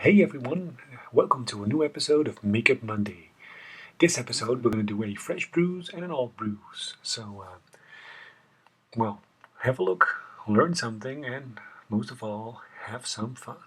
Hey everyone, welcome to a new episode of Makeup Monday. This episode we're going to do a fresh bruise and an old bruise. So, have a look, learn something, and most of all, have some fun.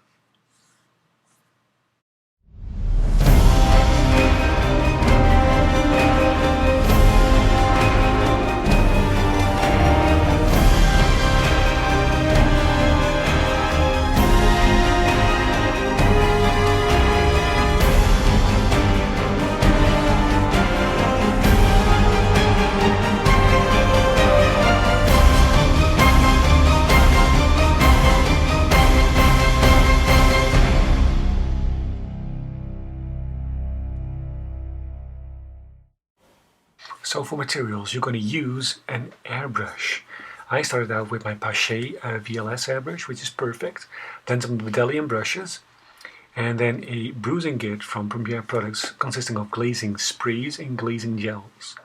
So for materials, you're going to use an airbrush. I started out with my Pache VLS airbrush, which is perfect. Then some Bdelium brushes, and then a bruising kit from Premier Products consisting of glazing sprays and glazing gels.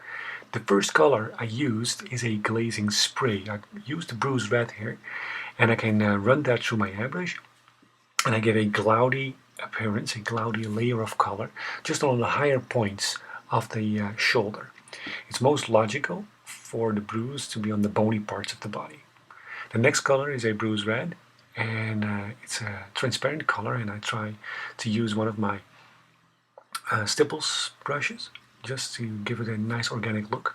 The first color I used is a glazing spray. I used the bruise red here, and I can run that through my airbrush, and I give a cloudy appearance, a cloudy layer of color, just on the higher points of the shoulder. It's most logical for the bruise to be on the bony parts of the body. The next color is a bruise red, and it's a transparent color, and I try to use one of my stipples brushes just to give it a nice organic look.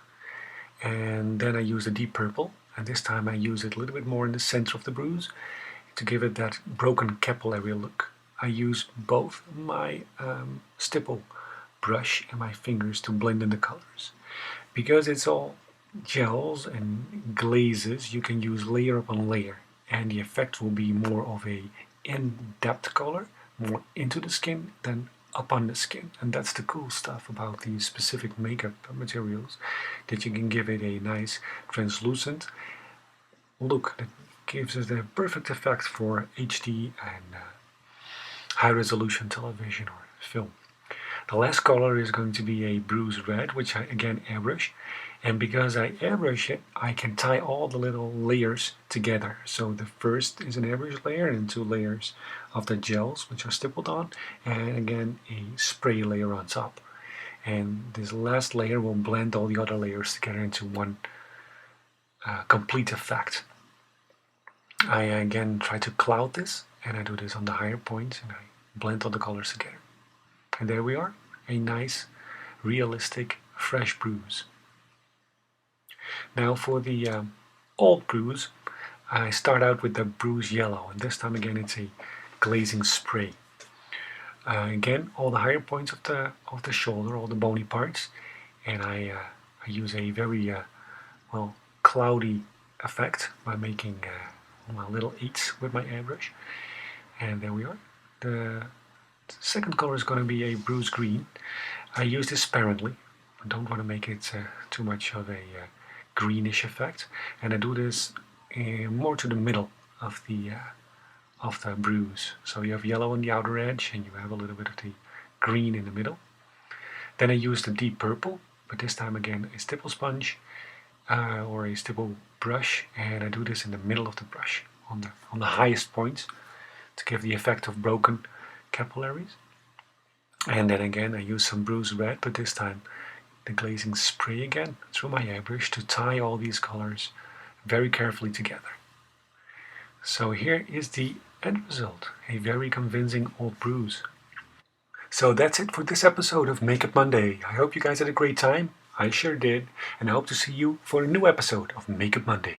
And then I use a deep purple, and this time I use it a little bit more in the center of the bruise to give it that broken capillary look. I use both my stipple brush and my fingers to blend in the colors. Because it's all gels and glazes, you can use layer upon layer, and the effect will be more of a in-depth color, more into the skin than upon the skin. And that's the cool stuff about these specific makeup materials, that you can give it a nice translucent look that gives it a perfect effect for HD and high resolution television or film. The last color is going to be a bruise red, which I again airbrush, and because I airbrush it, I can tie all the little layers together. So the first is an airbrush layer and 2 layers of the gels which are stippled on, and again a spray layer on top. And this last layer will blend all the other layers together into one complete effect. I again try to cloud this, and I do this on the higher points, and I blend all the colors together. And there we are, a nice, realistic, fresh bruise. Now for the old bruise, I start out with the bruise yellow, and this time again it's a glazing spray. Again, all the higher points of the shoulder, all the bony parts, and I use a very cloudy effect by making my little eights with my airbrush. And there we are. The second color is going to be a bruise green. I use this sparingly. I don't want to make it too much of a greenish effect, and I do this more to the middle of the bruise. So you have yellow on the outer edge, and you have a little bit of the green in the middle. Then I use the deep purple, but this time again a stipple sponge or a stipple brush, and I do this in the middle of the brush on the highest points to give the effect of broken capillaries. And then again I use some bruise red, but this time the glazing spray again through my airbrush to tie all these colors very carefully together. So here is the end result, a very convincing old bruise. So that's it for this episode of Makeup Monday. I hope you guys had a great time. I sure did, and I hope to see you for a new episode of Makeup Monday.